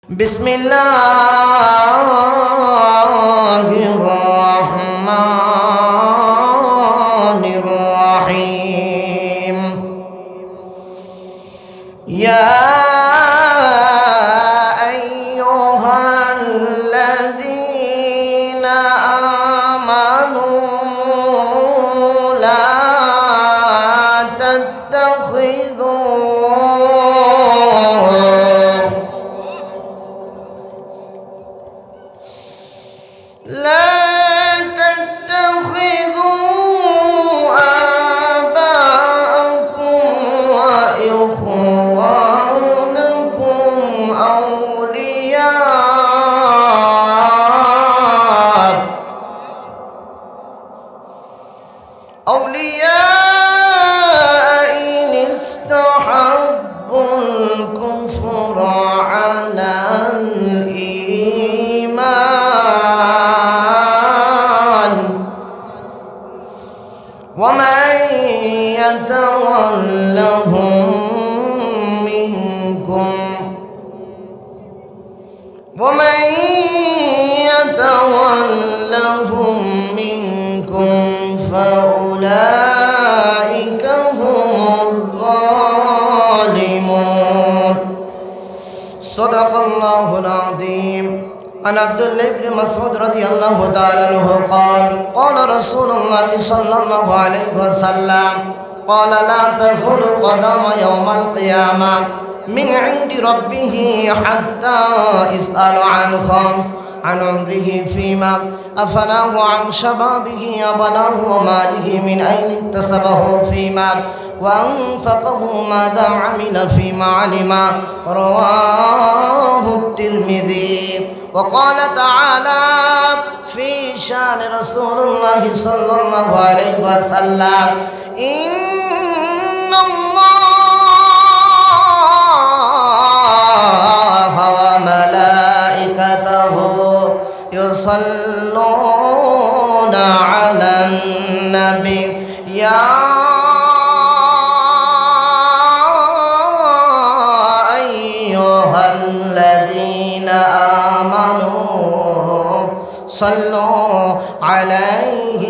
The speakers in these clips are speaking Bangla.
বিসমিল্লাহির রহমানির রহিম। ইয়া আইয়ুহাল্লাযীনা আমানু লা তাত্তাখিযু أولياء إن استحبوا الكفر على الإيمان ومن يتولهم منكم فأولئك هم الظالمون. صدق الله العظيم. عن عبد الله بن مسعود رضي الله تعالى عنه قال قال رسول الله صلى الله عليه وسلم قال لا تزول قدم يوم القيامة من عند ربه حتى يسأل عن خمس: عن عمره فيما أفناه، عن شبابه أبلاه، وماله من أين اكتسبه فيما وأنفقه ماذا عمل فيما علم. رواه الترمذي. وقال تعالى في شان رسول الله صلى الله عليه وسلم إن الله وملائكته يصلون على النبي يا أيها الذين آمنوا صلوا عليه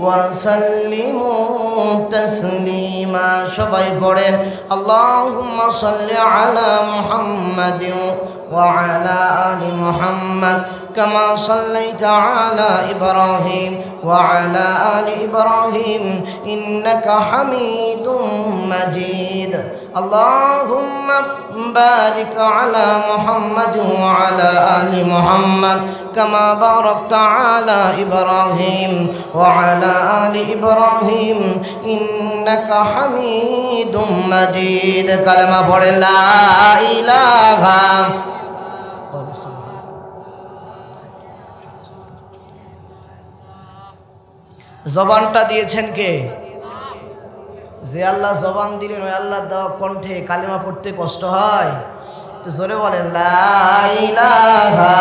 وسلموا تسليما. সবাই পড়েন আল্লাহুম্মা সাল্লি আলা মুহাম্মাদিন ওয়া আলা আলি মুহাম্মাদ كما صليت على إبراهيم وعلى آل إبراهيم إنك حميد مجيد. اللهم بارك على محمد وعلى آل محمد كما باركت على إبراهيم وعلى آل إبراهيم إنك حميد مجيد. كلمة পড়ে লা ইলাহা জবানটা দিয়েছেন কে? যে আল্লাহ জবান দিলেন ওই আল্লাহ দেওয়া কণ্ঠে কালিমা পড়তে কষ্ট হয়? জোরে বলেন লা ইলাহা।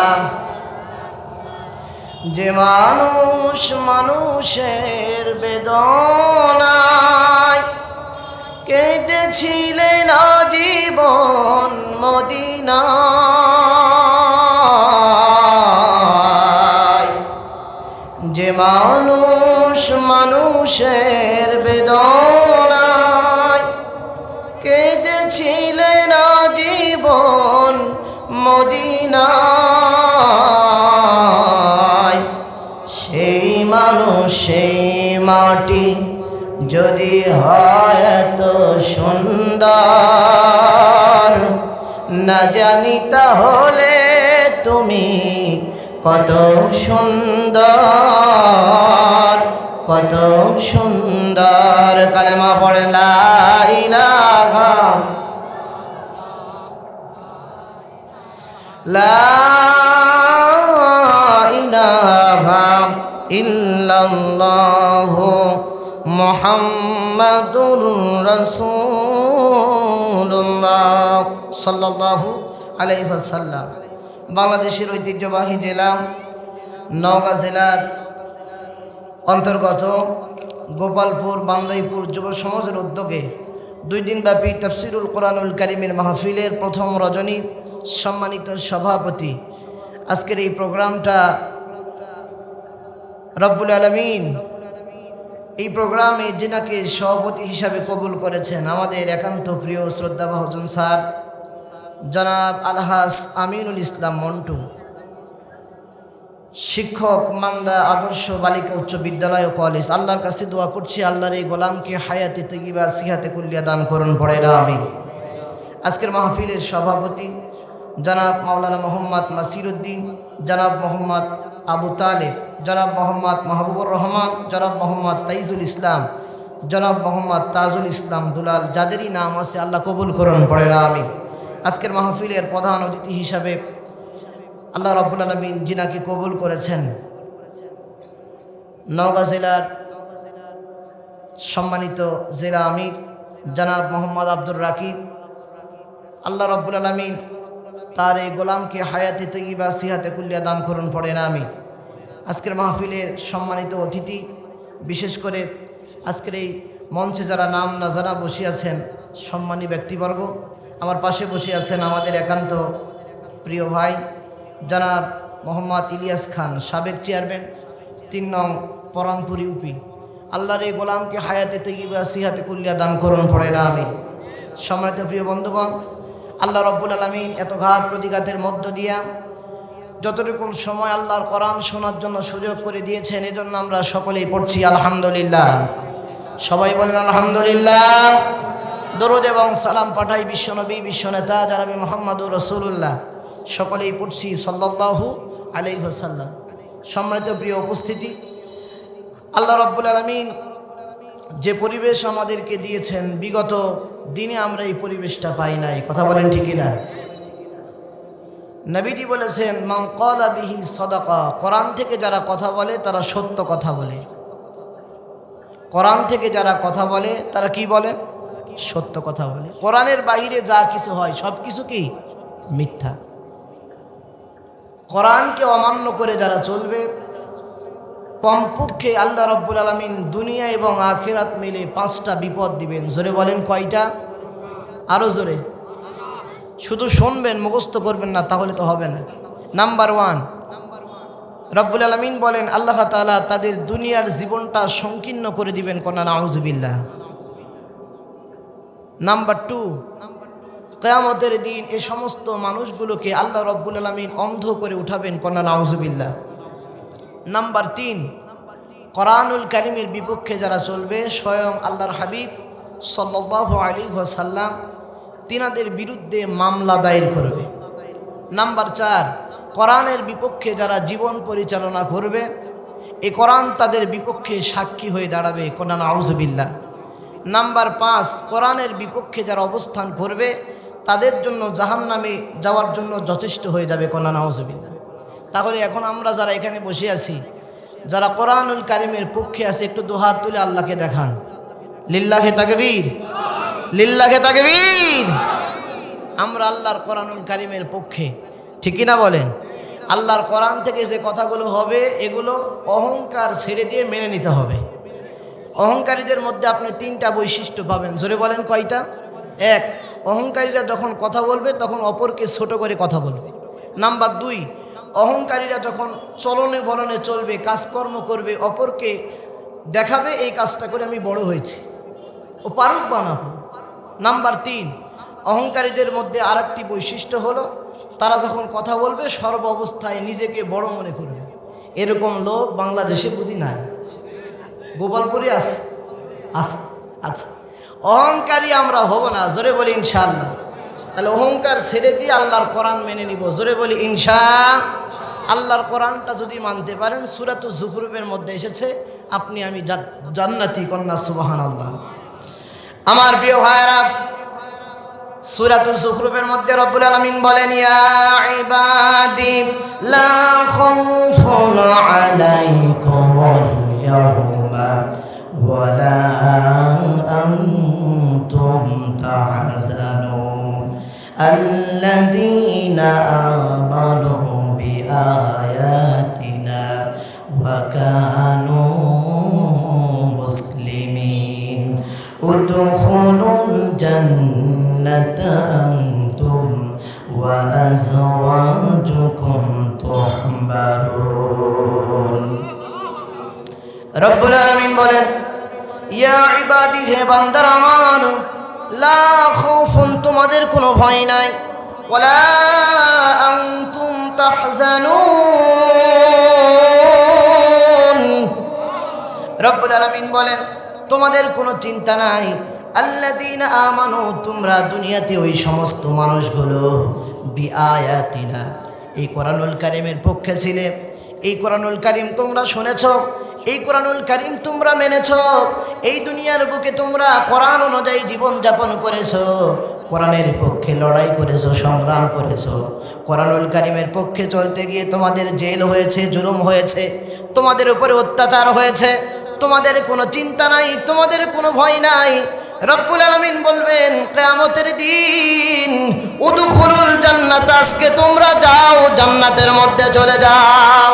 যে মানুষ মানুষের বেদনায় কেঁদেছিলেন আজীবন মদিনায়, যে মানুষ মানুষের বেদনায় কেঁদেছিলেন আজীবন মদিনায়, সেই মানুষ সেই মাটি যদি হয় এত সুন্দর, না জানি তাহলে তুমি কত সুন্দর, কত সুন্দর। কালেমা পড়ে লা ইলাহা লা ইলাহা ইল্লাল্লাহু মুহাম্মাদুর রাসূলুল্লাহ সাল্লাল্লাহু আলাইহি ওয়াসাল্লাম। বাংলাদেশের ঐতিহ্যবাহী জেলা নওগাঁ জেলার অন্তর্গত গোপালপুর বান্দাইপুর যুব সমাজের উদ্যোগে 2 দিনব্যাপী তাফসিরুল কোরআনুল কারীমের মাহফিলের প্রথম রজনী সম্মানিত সভাপতি, আজকের এই প্রোগ্রামটা রব্বুল আলামিন এই প্রোগ্রামে যিনাকে সভাপতি হিসাবে কবুল করেছেন আমাদের একান্ত প্রিয় শ্রদ্ধাভাজন স্যার জনাব আলহাজ আমিনুল ইসলাম মন্টু, শিক্ষক মান্দা আদর্শ বালিকা উচ্চ বিদ্যালয় ও কলেজ। আল্লাহর কাছে দোয়া করছি আল্লাহর এই গোলামকে হায়াতে তৈয়্যিবা সিহাতে কুল্লিয়া দান করুন, পড়ে না আমিন। আজকের মাহফিলের সভাপতি জনাব মাওলানা মোহাম্মদ মাসিরউদ্দিন, জনাব মোহাম্মদ আবু তালেব, জনাব মোহাম্মদ মাহবুবুর রহমান, জনাব মোহাম্মদ তাইজুল ইসলাম, জনাব মোহাম্মদ তাজুল ইসলাম দুলাল, যাদেরই নাম আছে আল্লাহ কবুল করুন, পড়ে না আমিন। আজকের মাহফিলের প্রধান অতিথি হিসাবে আল্লাহ রাব্বুল আলামিন যিনাকে কবুল করেছেন নওগাঁ জেলার সম্মানিত জেলা আমির জনাব মোহাম্মদ আব্দুর রাকিব, আল্লাহ রাব্বুল আলামিন তার এই গোলামকে হায়াতে তৈয়্যিবা সিহাতে কুল্লিয়া দান করুন, পড়ে না আমিন। আজকের মাহফিলের সম্মানিত অতিথি, বিশেষ করে আজকের এই মঞ্চে যারা নাম না জানা বসে আছেন সম্মানী ব্যক্তিবর্গ, আমার পাশে বসে আছেন আমাদের একান্ত প্রিয় ভাই জনাব মোহাম্মদ ইলিয়াস খান, সাবেক চেয়ারম্যান ৩ নং পরানপুর ইউপি। আল্লাহর এই গোলামকে হায়াতে তৈয়্যিবা সিহাতে কুল্লিয়া দান করুন, পড়ে না আমিন। সম্মানিত প্রিয় বন্ধুগণ, আল্লাহ রাব্বুল আলামিন এত ঘাত প্রতিঘাতের মধ্য দিয়া যতটুকু সময় আল্লাহর কোরআন শোনার জন্য সুযোগ করে দিয়েছেন, এজন্য আমরা সকলেই পড়ছি আলহামদুলিল্লাহ। সবাই বলেন আলহামদুলিল্লাহ। দরুদ এবং সালাম পাঠাই বিশ্বনবী বিশ্বনেতা জনাবে মুহাম্মদুর রাসূলুল্লাহ, সকলেই পড়ছি সাল্লাল্লাহু আলাইহি ওয়াসাল্লাম। সম্মানিত প্রিয় উপস্থিতি, আল্লাহ রাব্বুল আলামিন যে পরিবেশ আমাদেরকে দিয়েছেন, বিগত দিনে আমরা এই পরিবেশটা পাই নাই, কথা বলেন ঠিক না? নবীজি বলেছেন মান ক্বালা বিহি সাদাকা, কোরআন থেকে যারা কথা বলে তারা সত্য কথা বলে। কোরআন থেকে যারা কথা বলে তারা কি বলে? সত্য কথা বলে। কোরআনের বাইরে যা কিছু হয় সব কিছু কি মিথ্যা। কোরআনকে অমান্য করে যারা চলবে, কমপক্ষে আল্লাহ রাব্বুল আলামিন দুনিয়া এবং আখিরাত মিলে 5টা বিপদ দিবেন। জোরে বলেন কয়টা? আরো জোরে। শুধু শুনবেন, মুখস্থ করবেন না, তাহলে তো হবে না। নাম্বার 1, রাব্বুল আলামিন বলেন আল্লাহ তাআলা তাদের দুনিয়ার জীবনটা সংকীর্ণ করে দিবেন, কোনা নাউযুবিল্লাহ। নাম্বার 2, কিয়ামতের দিন এই সমস্ত মানুষগুলোকে আল্লাহ রাব্বুল আলামিন অন্ধ করে উঠাবেন, কোনা নাউযুবিল্লাহ। নাম্বার 3, কোরআনুল কারীমের বিপক্ষে যারা চলবে, স্বয়ং আল্লাহর হাবিব সাল্লাল্লাহু আলাইহি ওয়াসাল্লাম তিনাদের বিরুদ্ধে মামলা দায়ের করবে। নাম্বার 4, কোরআনের বিপক্ষে যারা জীবন পরিচালনা করবে, এই কোরআন তাদের বিপক্ষে সাক্ষী হয়ে দাঁড়াবে, কোনা নাউযুবিল্লাহ। নাম্বার 5, কোরআনের বিপক্ষে যারা অবস্থান করবে তাদের জন্য জাহান্নামে যাওয়ার জন্য যথেষ্ট হয়ে যাবে, কোনা নাউযুবিল্লাহ। তাহলে এখন আমরা যারা এখানে বসে আছি, যারা কোরআনুল কারীমের পক্ষে আছে, একটু দুহাত তুলে আল্লাহকে দেখান। লিল্লাহে তাকবীর, লিল্লাহে তাকবীর। আমরা আল্লাহর কোরআনুল কারীমের পক্ষে, ঠিক না বলেন? আল্লাহর কোরআন থেকে যে কথাগুলো হবে এগুলো অহংকার ছেড়ে দিয়ে মেনে নিতে হবে। অহংকারীদের মধ্যে আপনি 3টা বৈশিষ্ট্য পাবেন। জোরে বলেন কয়টা? 1, অহংকারীরা যখন কথা বলবে তখন অপরকে ছোট করে কথা বলবে। নাম্বার 2, অহংকারীরা যখন চলনে বলনে চলবে, কাজকর্ম করবে, অপরকে দেখাবে এই কাজটা করে আমি বড় হয়েছি, ও পারুক বানাবো। নাম্বার 3, অহংকারীদের মধ্যে আরেকটি বৈশিষ্ট্য হলো তারা যখন কথা বলবে সর্ব অবস্থায় নিজেকে বড় মনে করবে। এরকম লোক বাংলাদেশে বুঝি নাই, গোপালপুরে আছে। আচ্ছা, অহংকারী আমরা হব না, জোরে বলি ইনশাআল্লাহ। তাহলে অহংকার ছেড়ে দিয়ে আল্লাহর কোরআন মেনে নিব, জোরে বলি ইনশাআল্লাহ। আল্লাহর কোরআনটা যদি মানতে পারেন, সূরাতুজ যুখরুফের মধ্যে এসেছে আপনি আমি জান্নাতি, কন্যা সুবহানাল্লাহ। আমার প্রিয় ভাইরা, সূরাতুজ যুখরুফের মধ্যে রব্বুল আলামিন বলেন ইয়া ইবাদি লা খাউফুন আলাইকুমুল ইয়াওমা ওয়ালা আনতুম তাহজানুন আল্লাযীনা আমানু বিআয়াতিনা ওয়া কানু মুসলিমিন উদখুলুল জান্নাতা আনতুম وأزواجكم تحبرون রব্বুল আলামিন বলেন ইয়া ইবাদি হে বান্দারা আমার লা খাউফুন তোমাদের কোনো ভয় নাই ওয়ালা আনতুম তাহজানুন রব্বুল আলামিন বলেন তোমাদের কোনো চিন্তা নাই আল্লাযীনা আমানু তোমরা দুনিয়াতে ওই সমস্ত মানুষগুলো বিআয়াতিনা এই কোরআনুল কারীমের পক্ষে ছিলে এই কোরআনুল কারীম তোমরা শুনেছো এই কোরআনুল কারীম তোমরা মেনেছো এই দুনিয়ার বুকে তোমরা কোরআন অনুযায়ী জীবন যাপন করেছো কোরআনের পক্ষে লড়াই করেছো সংগ্রাম করেছো কোরআনুল কারীমের পক্ষে চলতে গিয়ে তোমাদের জেল হয়েছে জুলুম হয়েছে তোমাদের উপরে অত্যাচার হয়েছে তোমাদের কোনো চিন্তা নাই তোমাদের কোনো ভয় নাই রব্বুল আলামিন বলবেন কিয়ামতের দিন উদখুলুল জান্নাত আজকে তোমরা যাও জান্নাতের মধ্যে চলে যাও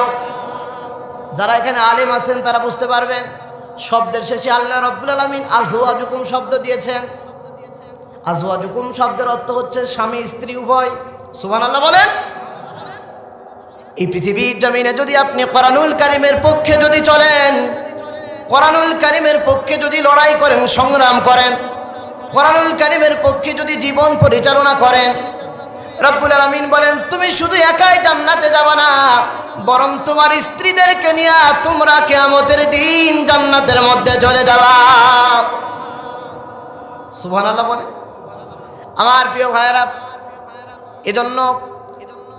যারা এখানে আলেম আছেন তারা বুঝতে পারবেন শব্দের শেষে আল্লাহ রব্বুল আলামিন আজওয়াজুকুম শব্দ দিয়েছেন আজওয়াজুকুম শব্দের অর্থ হচ্ছে স্বামী স্ত্রী উভয় সুবহানাল্লাহ বলেন এই পৃথিবীর জমিনে যদি আপনি কোরআনুল কারীমের পক্ষে যদি চলেন কোরআনুল কারীমের পক্ষে যদি লড়াই করেন সংগ্রাম করেন কোরআনুল কারীমের পক্ষে যদি জীবন পরিচালনা করেন রব্বুল আলামিন বলেন তুমি শুধু একাই জান্নাতে যাবে না বরং তোমার স্ত্রীদেরকে নিয়ে তোমরা কিয়ামতের দিন জান্নাতের মধ্যে চলে যাবা সুবহানাল্লাহ বলেন আমার প্রিয় ভাইরা এজন্য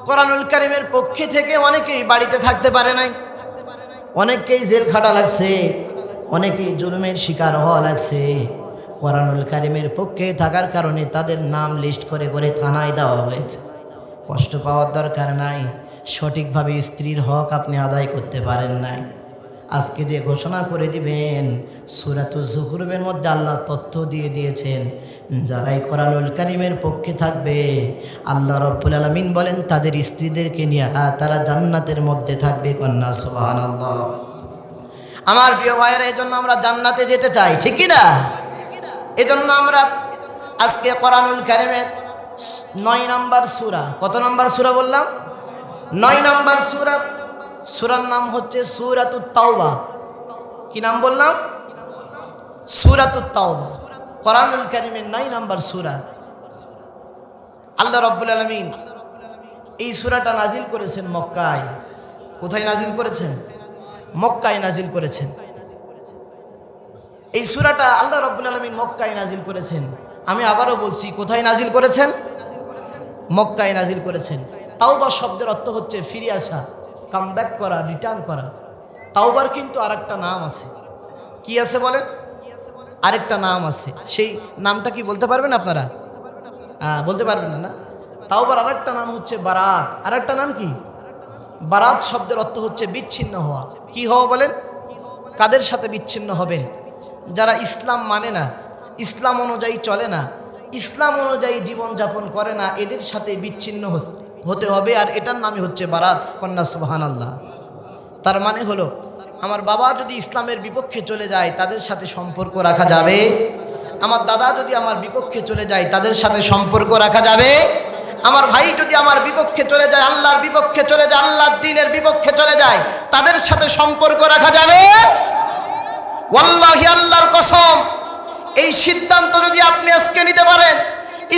কোরআনুল কারীমের পক্ষে থেকে অনেকেই বাড়িতে থাকতে পারে নাই অনেককেই জেল খাটা লাগছে অনেকেই জুলুমের শিকার হওয়া লাগছে কোরআনুল কারীমের পক্ষে থাকার কারণে তাদের নাম লিস্ট করে করে থানায় দেওয়া হয়েছে কষ্ট পাওয়ার দরকার নাই সঠিকভাবে স্ত্রীর হক আপনি আদায় করতে পারেন নাই আজকে যে ঘোষণা করে দিবেন সূরাতুজ যুখরুফের মধ্যে আল্লাহ তথ্য দিয়ে দিয়েছেন যারাই কোরআনুল কারীমের পক্ষে থাকবে আল্লাহ রাব্বুল আলামিন বলেন তাদের স্ত্রীদেরকে নিয়ে তারা জান্নাতের মধ্যে থাকবে কন্যা সুবহানাল্লাহ আমার প্রিয় ভাইয়েরা এজন্য আমরা জান্নাতে যেতে চাই ঠিক কি না এজন্য আমরা আজকে কোরআনুল কারীমের 9 নম্বর সূরা কত নম্বর সূরা বললাম 9 নম্বর সূরা সূরার নাম হচ্ছে সূরাতুত তাওবা কি নাম বললাম সূরাতুত তাওবা কোরআনুল কারীমের 9 নম্বর সূরা আল্লাহ রাব্বুল আলামিন এই সূরাটা নাজিল করেছেন মক্কায় কোথায় নাজিল করেছেন মক্কায় নাজিল করেছেন এই সূরাটা আল্লাহ রাব্বুল আলামিন মক্কায় নাজিল করেছেন আমি আবারও বলছি কোথায় নাজিল করেছেন মক্কায় নাজিল করেছেন তাওবা শব্দের অর্থ হচ্ছে ফিরে আসা কাম ব্যাক করা রিটার্ন করা তাওবার কিন্তু আরেকটা নাম আছে কি আছে বলেন আরেকটা নাম আছে সেই নামটা কি বলতে পারবেন আপনারা বলতে পারবেন না না তাওবার আরেকটা নাম হচ্ছে বারাত আরেকটা নাম কি বারাত শব্দের অর্থ হচ্ছে বিচ্ছিন্ন হওয়া কি হওয়া বলেন কাদের সাথে বিচ্ছিন্ন হবেন যারা ইসলাম মানে না ইসলাম অনুযায়ী চলে না ইসলাম অনুযায়ী জীবন যাপন করে না এদের সাথে বিচ্ছিন্ন হতে হবে আর এটার নামই হচ্ছে বারাত কন্যা সুবহানাল্লাহ তার মানে হলো আমার বাবা যদি ইসলামের বিপক্ষে চলে যায় তাদের সাথে সম্পর্ক রাখা যাবে আমার দাদা যদি আমার বিপক্ষে চলে যায় তাদের সাথে সম্পর্ক রাখা যাবে আমার ভাই যদি আমার বিপক্ষে চলে যায় আল্লাহর বিপক্ষে চলে যায় আল্লাহর দ্বীনের বিপক্ষে চলে যায় তাদের সাথে সম্পর্ক রাখা যাবে ওয়াল্লাহি আল্লাহর কসম এই সিদ্ধান্ত যদি আপনি আজকে নিতে পারেন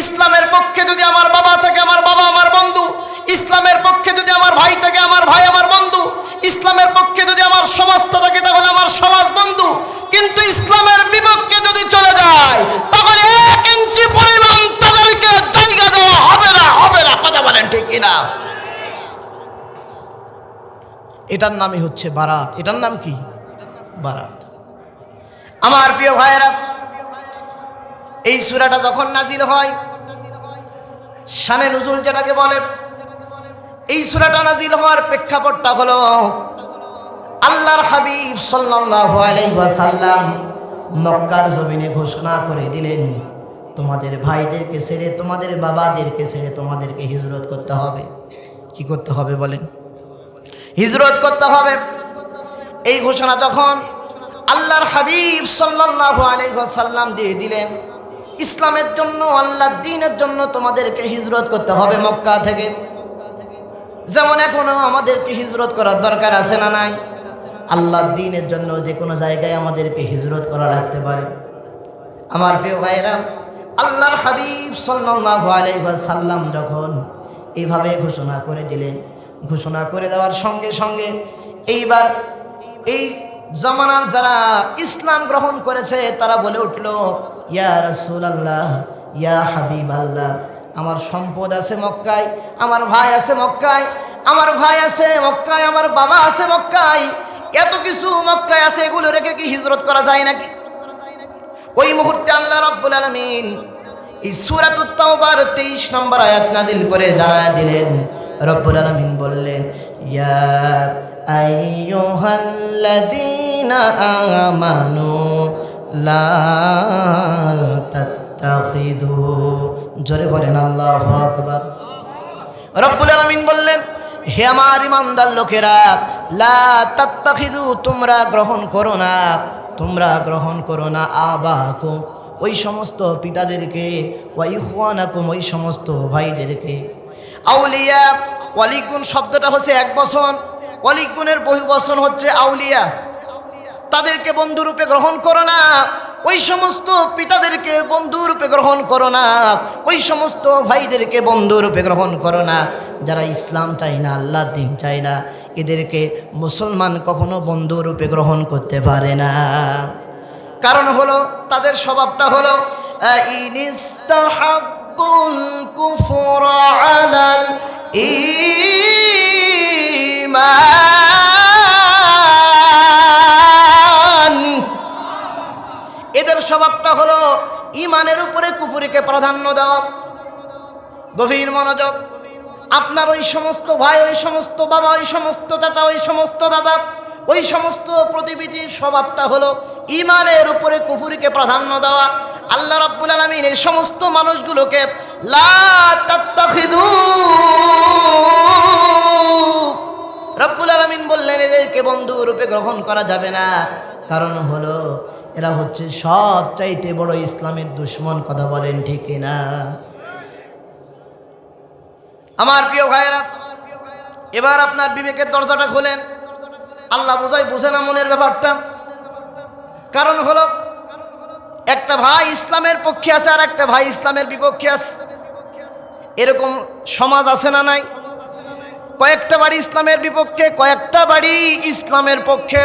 ইসলামের পক্ষে যদি আমার বাবা থাকে আমার বাবা আমার বন্ধু ইসলামের পক্ষে যদি আমার ভাই থাকে আমার ভাই আমার বন্ধু ইসলামের পক্ষে যদি আমার সমাজটা থাকে তাহলে আমার সমাজ বন্ধু কিন্তু ইসলামের বিপক্ষে যদি চলে যায় তাহলে 1 ইঞ্চি পরিমাণ তাদেরকে জায়গা দেওয়া হবে না কথা বলেন ঠিক কিনা এটার নামই হচ্ছে বারাত এটার নাম কি বারাত আমার প্রিয় ভাইয়েরা এই সূরাটা যখন নাজিল হয় শানে নুজুল যেটাকে বলে এই সূরাটা নাজিল হওয়ার প্রেক্ষাপটটা হলো আল্লাহর হাবিব সাল্লাল্লাহু আলাইহি ওয়াসাল্লাম মক্কার জমিনে ঘোষণা করে দিলেন তোমাদের ভাইদেরকে ছেড়ে তোমাদের বাবাদেরকে ছেড়ে তোমাদেরকে হিজরত করতে হবে কি করতে হবে বলেন হিজরত করতে হবে এই ঘোষণা যখন আল্লাহর হাবিব সাল্লাল্লাহু আলাইহি ওয়াসাল্লাম দিয়ে দিলেন ইসলামের জন্য, আল্লাহর দ্বীনের জন্য তোমাদেরকে হিজরত করতে হবে মক্কা থেকে। যেমন এখনো আমাদেরকে হিজরত করার দরকার আছে না নাই? আল্লাহর দ্বীনের জন্য যে কোনো জায়গায় আমাদেরকে হিজরত করা লাগতে পারে। আমার প্রিয় ভাইরা, আল্লাহর হাবিব সাল্লাল্লাহু আলাইহি ওয়াসাল্লাম যখন এইভাবে ঘোষণা করে দিলেন, ঘোষণা করে দেওয়ার সঙ্গে সঙ্গে এইবার এই জামানার যারা ইসলাম গ্রহণ করেছে তারা বলে উঠল, ইয়া রাসূলুল্লাহ, ইয়া হাবিবাল্লাহ, আমার সম্পদ আছে মক্কায়, আমার ভাই আছে মক্কায়, আমার ভাই আছে মক্কায়, আমার বাবা আছে মক্কায়, এত কিছু মক্কায় আছে, এগুলো রেখে কি হিজরত করা যায় নাকি? ওই মুহূর্তে আল্লাহ রাব্বুল আলামিন এই সূরাতুত তাওবার 23 নম্বর আয়াত নাযিল করে জানায়া দিলেন। রব্বুল আলামিন বললেন, ইয়া আইয়ুহাল্লাযীনা আমানু লা তাত্তাখিযু, জোরে বলেন আল্লাহু আকবার। রব্বুল আলামিন বললেন, হে আমার ঈমানদার লোকেরা, লা তাত্তাখিযু, তোমরা গ্রহণ করো না, তোমরা গ্রহণ করো না আবাকুম, ওই সমস্ত পিতাদেরকে, ওয়া ইখওয়ানাকুম, ওই সমস্ত ভাইদেরকে, আউলিয়া, ওয়ালিকুন শব্দটা হচ্ছে এক বচন, ওয়ালিকুনের বহু বচন হচ্ছে আউলিয়া, তাদেরকে বন্ধুরূপে গ্রহণ করো না, ওই সমস্ত পিতাদেরকে বন্ধুরূপে গ্রহণ করো না, ওই সমস্ত ভাইদেরকে বন্ধুরূপে গ্রহণ করো না যারা ইসলাম চায় না, আল্লাহর দ্বীন চায় না, এদেরকে মুসলমান কখনো বন্ধুরূপে গ্রহণ করতে পারে না। কারণ হলো তাদের স্বভাবটা হলো ইনিস্তাহাব্বুল কুফরা আলাল ঈমান, এদের স্বভাবটা হলো ঈমানের উপরে কুফরিকে প্রাধান্য দেওয়া। গভীর মনোযোগ, আপনার ওই সমস্ত ভাই, ওই সমস্ত বাবা, ওই সমস্ত চাচা, ওই সমস্ত দাদা, ওই সমস্ত প্রতিবেশীর স্বভাবটা হলো ঈমানের উপরে কুফরিকে প্রাধান্য দেওয়া। আল্লাহ রাব্বুল আলামিন এই সমস্ত মানুষগুলোকে লা তাত্তাখিযু, রাব্বুল আলামিন বললেন এদেরকে বন্ধু রূপে গ্রহণ করা যাবে না। কারণ হলো এরা হচ্ছে সবচাইতে বড় ইসলামের দুশমন। কথা বলেন ঠিক কিনা? আমার প্রিয় ভাইয়েরা, এবার আপনার বিবেকের দরজাটা খোলেন। আল্লাহ বুঝে না মনের ব্যাপারটা। কারণ হলো একটা ভাই ইসলামের পক্ষে আছে আর একটা ভাই ইসলামের বিপক্ষে আছে। এরকম সমাজ আছে না নাই? কয়েকটা বাড়ি ইসলামের বিপক্ষে, কয়েকটা বাড়ি ইসলামের পক্ষে,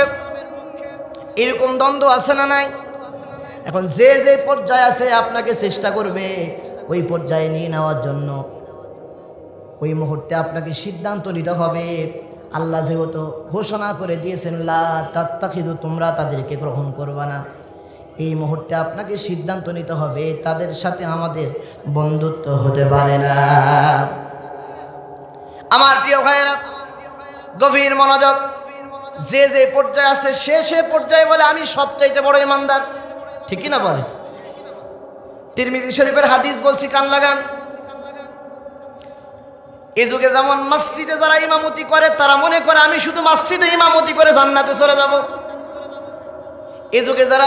এরকম দ্বন্দ্ব আছে না নাই? এখন যে যে পর্যায়ে আছে আপনাকে চেষ্টা করবে ওই পর্যায়ে নিয়ে নেওয়ার জন্য। ওই মুহূর্তে আপনাকে সিদ্ধান্ত নিতে হবে। আল্লাহ যেহেতু ঘোষণা করে দিয়েছেন লা তাত্তাখিযু, তোমরা তাদেরকে গ্রহণ করবা না, এই মুহূর্তে আপনাকে সিদ্ধান্ত নিতে হবে তাদের সাথে আমাদের বন্ধুত্ব হতে পারে না। আমার প্রিয় ভাইয়েরা, গভীর মনোযোগ, যে যে পর্যায়ে আছে সে সে পর্যায়ে বলে আমি সবচাইতে বড় ইমানদার, ঠিক কিনা বলে? তিরমিজি শরীফের হাদিস বলছি, কান লাগান। এই যুগে যেমন মসজিদে যারা ইমামতি করে তারা মনে করে আমি শুধু মসজিদে ইমামতি করে জান্নাতে চলে যাব। এই যুগে যারা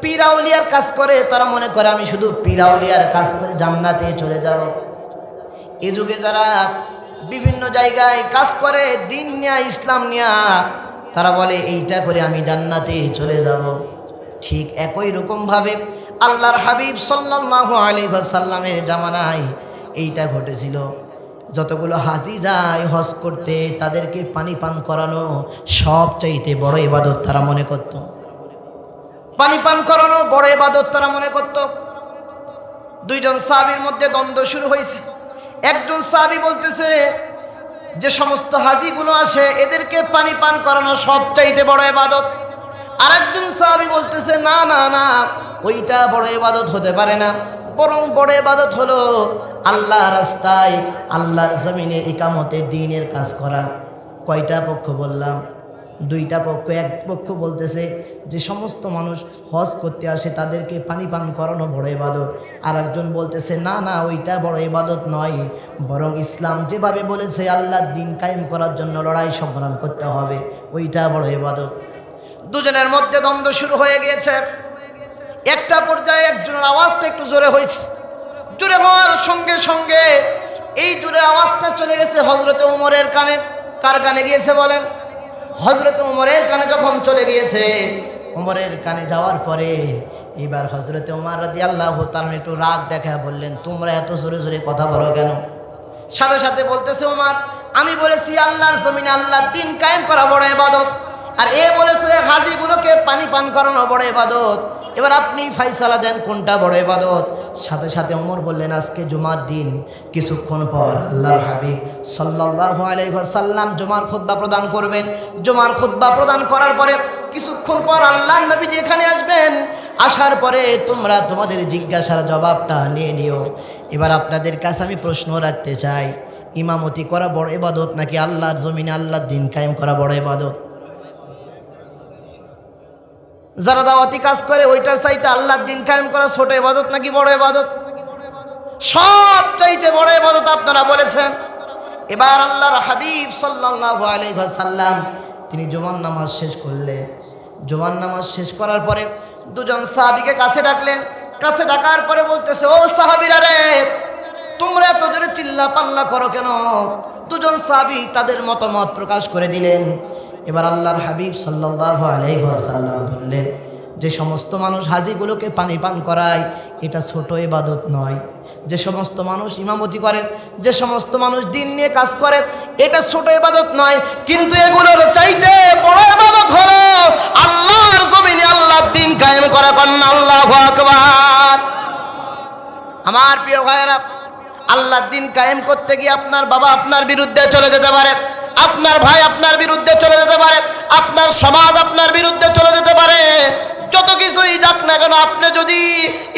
পীর আউলিয়ার কাজ করে তারা মনে করে আমি শুধু পীর আউলিয়ার কাজ করে জান্নাতে চলে যাব। এই যুগে যারা বিভিন্ন জায়গায় কাজ করে দিন নিয়া, ইসলাম নিয়া, তারা বলে এইটা করে আমি জান্নাতে চলে যাব। ঠিক একই রকমভাবে আল্লাহর হাবিব সাল্লাল্লাহু আলাইহি ওয়াসাল্লামের জামানায় এইটা ঘটেছিল। যতগুলো হাজি যায় হজ করতে তাদেরকে পানি পান করানো সবচাইতে বড় ইবাদত তারা মনে করত। পানি পান করানো বড় ইবাদত তারা মনে করত। দুইজন সাহাবীর মধ্যে দ্বন্দ্ব শুরু হয়েছে। একজন সাহাবী বলতেছে যে সমস্ত হাজিগুলো আসে এদেরকে পানি পান করানো সবচাইতে বড় ইবাদত। আরেকজন সাহাবী বলতেছে না না না, ওইটা বড় ইবাদত হতে পারে না, বরং বড় ইবাদত হলো আল্লাহ রাস্তায়, আল্লাহর জমিনে ইকামতে দ্বীনের কাজ করা। কয়টা পক্ষ বললাম? দুইটা পক্ষ। এক পক্ষ বলতেছে যে সমস্ত মানুষ হজ করতে আসে তাদেরকে পানি পান করানো বড় ইবাদত। আর একজন বলতেছে না না, ওইটা বড় ইবাদত নয়, বরং ইসলাম যেভাবে বলেছে আল্লাহর দ্বীন কায়েম করার জন্য লড়াই সংগ্রাম করতে হবে, ওইটা বড় ইবাদত। দুজনের মধ্যে দ্বন্দ্ব শুরু হয়ে গিয়েছে। একটা পর্যায়ে একজনের আওয়াজটা একটু জোরে হয়েছে। জোরে হওয়ার সঙ্গে সঙ্গে এই জোরে আওয়াজটা চলে গেছে হযরতে ওমরের কানে। কার কানে গিয়েছে বলেন? হযরতে ওমরের কানে যখন চলে গিয়েছে, ওমরের কানে যাওয়ার পরে এবার হযরতে ওমর রাদিয়াল্লাহু তাআলা একটু রাগ দেখা বললেন, তোমরা এত জোরে জোরে কথা বলো কেন? সাথে সাথে বলতেছে ওমর, আমি বলেছি আল্লাহর জমিনে আল্লাহর দ্বীন কায়েম করা বড় ইবাদত, আর এ বলেছে হাজীগুলোকে পানি পান করানো বড় ইবাদত। এবার আপনি ফায়সালা দেন কোনটা বড় ইবাদত। সাথে সাথে ওমর বললেন, আজকে জুমার দিন, কিছুক্ষণ পর আল্লাহর হাবিব সাল্লাল্লাহু আলাইহি ওয়াসাল্লাম জুমার খুতবা প্রদান করবেন। জুমার খুতবা প্রদান করার পরে কিছুক্ষণ পর আল্লাহর নবীজি এখানে আসবেন। আসার পরে তোমরা তোমাদের জিজ্ঞাসার জবাবটা নিয়ে নিও। এবার আপনাদের কাছে আমি প্রশ্ন রাখতে চাই, ইমামতি করা বড় ইবাদত নাকি আল্লাহর জমিনে আল্লাহর দ্বীন কায়েম করা বড় ইবাদত? যারা দাওয়াতি কাজ করে ওইটার চাইতে আল্লাহর দ্বীন কায়েম করা ছোট ইবাদত নাকি বড় ইবাদত? সব চাইতে বড় ইবাদত আপনারা বলেছেন। এবার আল্লাহর হাবিব সাল্লাল্লাহু আলাইহি ওয়াসাল্লাম তিনি জুমার নামাজ শেষ করলেন। জুমার নামাজ শেষ করার পরে দুজন সাহাবীকে কাছে ডাকলেন। কাছে ডাকার পরে বলতেছে, ও সাহাবীরা রে, তোমরা এত জোরে চিল্লা পাল্লা করো কেন? দুজন সাহাবী তাদের মতামত প্রকাশ করে দিলেন। এবার আল্লাহর হাবিব সাল্লাল্লাহু আলাইহি ওয়াসাল্লাম বললেন, যে সমস্ত মানুষ হাজীগুলোকে পানি পান করায় এটা ছোট ইবাদত নয়। যে সমস্ত মানুষ ইমামতি করে, যে সমস্ত মানুষ দ্বীন নিয়ে কাজ করে, এটা ছোট ইবাদত নয়। কিন্তু এগুলোর চাইতে বড় ইবাদত হলো আল্লাহর জমিনে আল্লাহর দ্বীন কায়েম করা। কন্না আল্লাহু আকবার। আমার প্রিয় ভাইয়েরা, আল্লাহর দ্বীন কায়েম করতে গিয়ে আপনার বাবা আপনার বিরুদ্ধে চলে যেতে পারে, আপনার ভাই আপনার বিরুদ্ধে চলে যেতে পারে, আপনার সমাজ আপনার বিরুদ্ধে চলে যেতে পারে। যত কিছুই যাক না কেন, আপনি যদি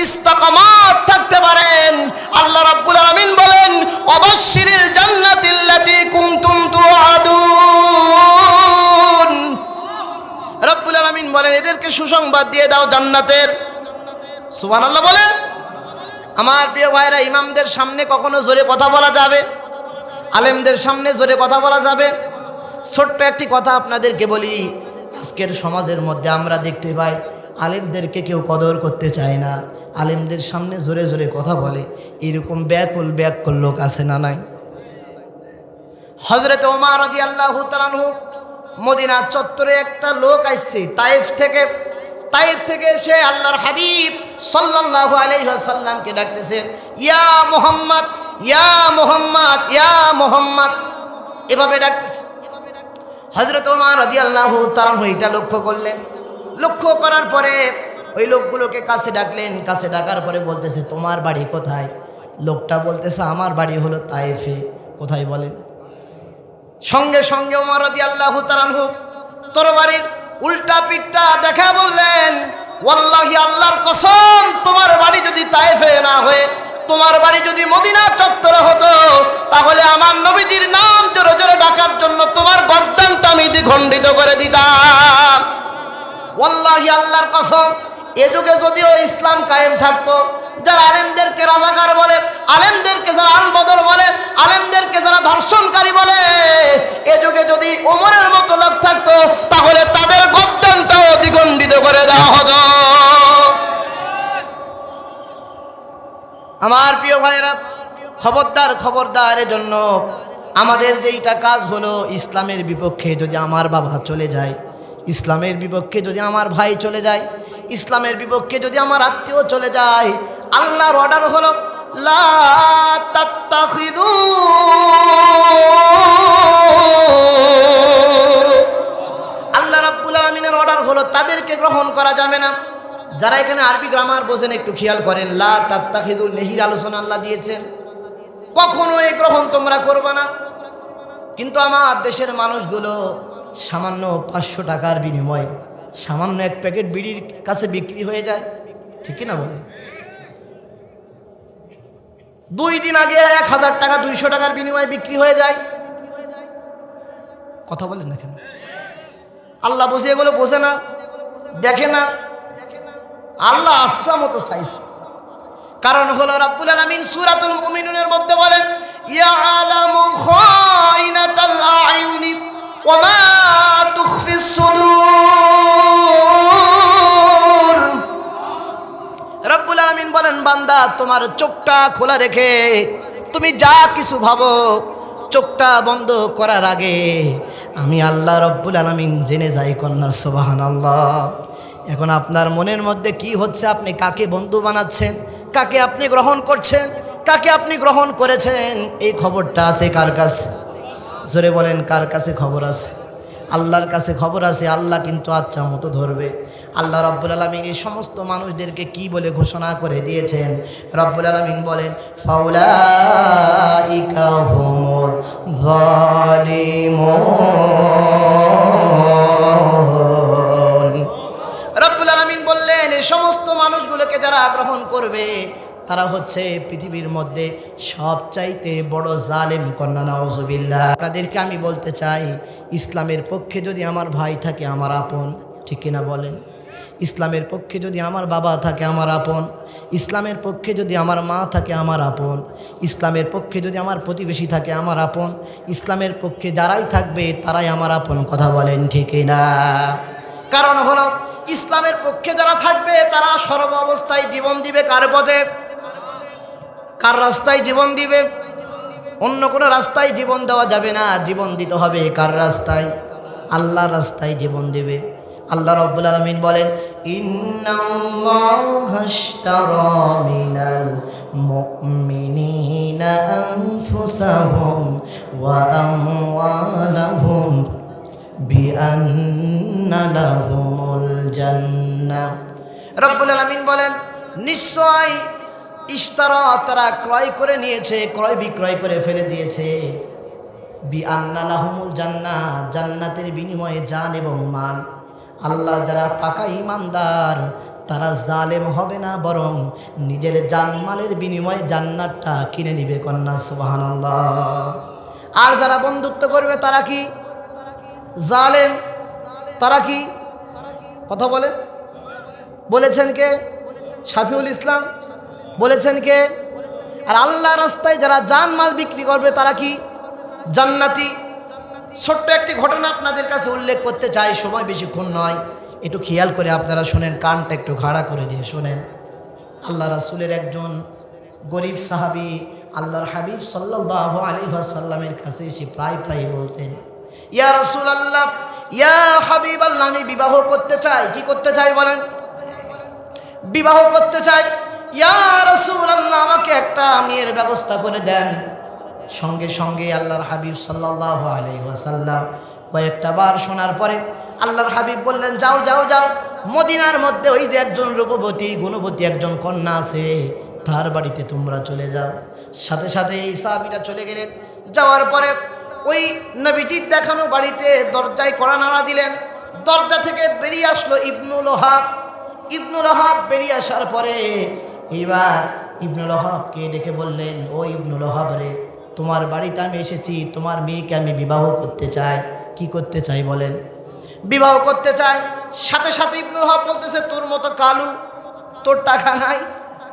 ইস্তিকামাত থাকতে পারেন, আল্লাহ রাব্বুল আলামিন বলেন, অবাশশিরিল জান্নাতিল্লাতী কুনতুম তুআদুন। রাব্বুল আলামিন বলেন, এদেরকে সুসংবাদ দিয়ে দাও জান্নাতের। সুবহানাল্লাহ বলেন। আমার প্রিয় ভাইরা, ইমামদের সামনে কখনো জোরে কথা বলা যাবে? আলেমদের সামনে জোরে কথা বলা যাবে? ছোট্ট একটি কথা আপনাদেরকে বলি, আজকের সমাজের মধ্যে আমরা দেখতে পাই আলেমদেরকে কেউ কদর করতে চায় না, আলেমদের সামনে জোরে জোরে কথা বলে। এরকম ব্যাকুল লোক আছে না নাই? হযরত ওমর রাদিয়াল্লাহু তাআলা আনহু মদিনা চত্বরে একটা লোক আসছে তায়েফ থেকে এসে আল্লাহর হাবিব সাল্লাল্লাহু আলাইহি ওয়াসাল্লামকে ডাকতেছে, ইয়া মুহাম্মদ, ইয়া মুহাম্মদ, ইয়া মুহাম্মদ, এভাবে ডাকতেছে। হযরত ওমর রাদিয়াল্লাহু তাআলা এটা লক্ষ্য করলেন। লক্ষ্য করার পরে ওই লোকগুলোকে কাছে ডাকলেন। কাছে ডাকার পরে বলতেছে, তোমার বাড়ি কোথায়? লোকটা বলতেছে, আমার বাড়ি হলো তায়েফে। কোথায় বলেন? সঙ্গে সঙ্গে ওমর রাদিয়াল্লাহু তাআলা তরবারির উল্টা পিঠটা দেখা বললেন, ওয়াল্লাহি আল্লাহর কসম, তোমার বাড়ি যদি তায়েফে না হয়ে তোমার বাড়ি যদি মদিনা চত্বরে হতো, তাহলে আমার নবীজির নাম জোরে জোরে ডাকার জন্য তোমার গর্দানটা আমি দ্বিখণ্ডিত করে দিতাম। ওয়াল্লাহি আল্লাহর কসম, এ যুগে যদিও ইসলাম কায়েম থাকতো, যারা আলেমদেরকে রাজাকার বলে, আলেমদেরকে যারা আলবদর বলে, আলেমদেরকে যারা ধর্ষণকারী বলে, এ যুগে যদি ওমরের মতো লোক থাকতো, তাহলে তাদের গর্দানটাও দ্বিখণ্ডিত করে দেওয়া হতো। আমার প্রিয় ভাইয়েরা, খবরদার খবরদার, এজন্য আমাদের যেইটা কাজ হলো, ইসলামের বিপক্ষে যদি আমার বাবা চলে যায়, ইসলামের বিপক্ষে যদি আমার ভাই চলে যায়, ইসলামের বিপক্ষে যদি আমার আত্মীয় চলে যায়, আল্লাহর অর্ডার হলো লা তাত্তাখিযু, আল্লাহ রাব্বুল আলামিনের অর্ডার হলো তাদেরকে গ্রহণ করা যাবে না। যারা এখানে আরবি গ্রামার বোঝেন একটু খেয়াল করেন, লা তাত্তাখিযু নেহির আলোচনা আল্লাহ দিয়েছেন, কখনো এই গ্রহণ তোমরা করবে না। কিন্তু আমার দেশের মানুষগুলো সামান্য 500 টাকার বিনিময়ে সামান্য এক প্যাকেট বিড়ির কাছে বিক্রি হয়ে যায়, ঠিক না বলে? 2 দিন আগে 1000 টাকা 200 টাকার বিনিময়ে বিক্রি হয়ে যায়। কথা বলেন না কেন? আল্লাহ বুঝে এগুলো বোঝে না, দেখে না। আল্লাহ আচ্ছা মতো চাইছে। কারণ হলো রাব্বুল আলামিন সূরাতুল মুমিনুনের মধ্যে বলেন, ইয়ালামু খাইনাতাল আয়ুনি ওয়া মা তুখফিস সুদূর। বান্দা তোমার চোখটা খোলা রেখে তুমি যা কিছু ভাবো চোখটা বন্ধ করার আগে আমি আল্লাহ রব্বুল আলামিন জেনে যাই কন্যা সুবহানাল্লাহ। এখন আপনার মনের মধ্যে কি হচ্ছে? আপনি কাকে বন্ধু বানাচ্ছেন, কাকে আপনি গ্রহণ করছেন, কাকে আপনি গ্রহণ করেছেন, এই খবরটা আছে কার কাছে? জোরে বলেন, কার কাছে খবর আছে? আল্লাহর কাছে খবর আছে। আল্লাহ কিন্তু আচ্ছা মতো ধরবে। আল্লাহ রব্বুল আলামিন এই সমস্ত মানুষদেরকে কি বলে ঘোষণা করে দিয়েছেন? রব্বুল আলামিন বলেন, ফাউলাইকা হুমুল যালিমুন। রব্বুল আলামিন বললেন, এই সমস্ত মানুষগুলোকে যারা গ্রহণ করবে তারা হচ্ছে পৃথিবীর মধ্যে সবচাইতে বড় জালেম। কন্যা নাউজুবিল্লাহ। আপনাদেরকে আমি বলতে চাই, ইসলামের পক্ষে যদি আমার ভাই থাকে আমার আপন, ঠিক কিনা বলেন? ইসলামের পক্ষে যদি আমার বাবা থাকে আমার আপন, ইসলামের পক্ষে যদি আমার মা থাকে আমার আপন, ইসলামের পক্ষে যদি আমার প্রতিবেশী থাকে আমার আপন, ইসলামের পক্ষে যারাই থাকবে তারাই আমার আপন। কথা বলেন ঠিক না? কারণ হলো ইসলামের পক্ষে যারা থাকবে তারা সর্ব অবস্থায় জীবন দিবে কার পথে? কার রাস্তায় জীবন দিবে? অন্য কোনো রাস্তায় জীবন দেওয়া যাবে না। জীবন দিতে হবে কার রাস্তায়? আল্লাহর রাস্তায় জীবন দিবে। আল্লাহ রাব্বুল আলামিন বলেন, ইন্নাল্লাহা আশতারা মিনাল মুমিনিনা আনফুসাহুম ওয়া আমওয়ালাহুম বিআন্না লাহুমুল জান্নাহ। রাব্বুল আলামিন বলেন, নিশ্চয় ইশতারা, তারা ক্রয় করে নিয়েছে, ক্রয় বিক্রয় করে ফেলে দিয়েছে, বিআন্না লাহুমুল জান্নাহ, জান্নাতের বিনিময়ে জান এবং মাল। আল্লাহ যারা পাকা ঈমানদার তারা জালেম হবে না, বরং নিজের জানমালের বিনিময়ে জান্নাতটা কিনে নিবে। কন্যা সুবহানাল্লাহ। আর যারা বন্ধুত্ব করবে তারা কি? জালেম। তারা কি? কথা বলেন। বলেছেন কে? শাফিউল ইসলাম বলেছেন কে? আর আল্লাহ রাস্তায় যারা জানমাল বিক্রি করবে তারা কি? জান্নাতি। ছোট্ট একটি ঘটনা আপনাদের কাছে উল্লেখ করতে চাই, সময় বেশিক্ষণ নয়, একটু খেয়াল করে আপনারা শোনেন, কানটা একটু খাড়া করে দিয়ে শোনেন। আল্লাহ রাসূলের একজন গরিব সাহাবী আল্লাহর হাবিব সাল্লাল্লাহু আলাইহি ওয়াসাল্লামের কাছে এসে প্রায় বলতেন, ইয়া রাসূলুল্লাহ, ইয়া হাবিবাল্লাহ, আমি বিবাহ করতে চাই। কি করতে চাই বলেন? বিবাহ করতে চাই। ইয়া রাসূলুল্লাহ, আমাকে একটা মেয়ের ব্যবস্থা করে দেন। সঙ্গে সঙ্গে আল্লাহর হাবিব সাল্লাল্লাহু আলাইহি ওয়াসাল্লাম কয়েকটা বার শোনার পরে আল্লাহর হাবিব বললেন, যাও যাও যাও, মদিনার মধ্যে ওই যে একজন রূপবতী গুণবতী একজন কন্যা আছে তার বাড়িতে তোমরা চলে যাও। সাথে সাথে এই সাহাবীরা চলে গেলেন। যাওয়ার পরে ওই নবীজির দেখানো বাড়িতে দরজায় কড়া নাড়া দিলেন। দরজা থেকে বেরিয়ে আসলো ইবনুল ওহাব। ইবনুল ওহাব বেরিয়ে আসার পরে এবার ইবনুল ওহাবকে ডেকে বললেন, ও ইবনুল ওহাব রে, তোমার বাড়িতে আমি এসেছি, তোমার মেয়েকে আমি বিবাহ করতে চাই। কি করতে চাই বলেন? বিবাহ করতে চাই। সাথে সাথে ইবনুল ওহাব বলতেছে, তোর মতো কালু, তোর টাকা নাই,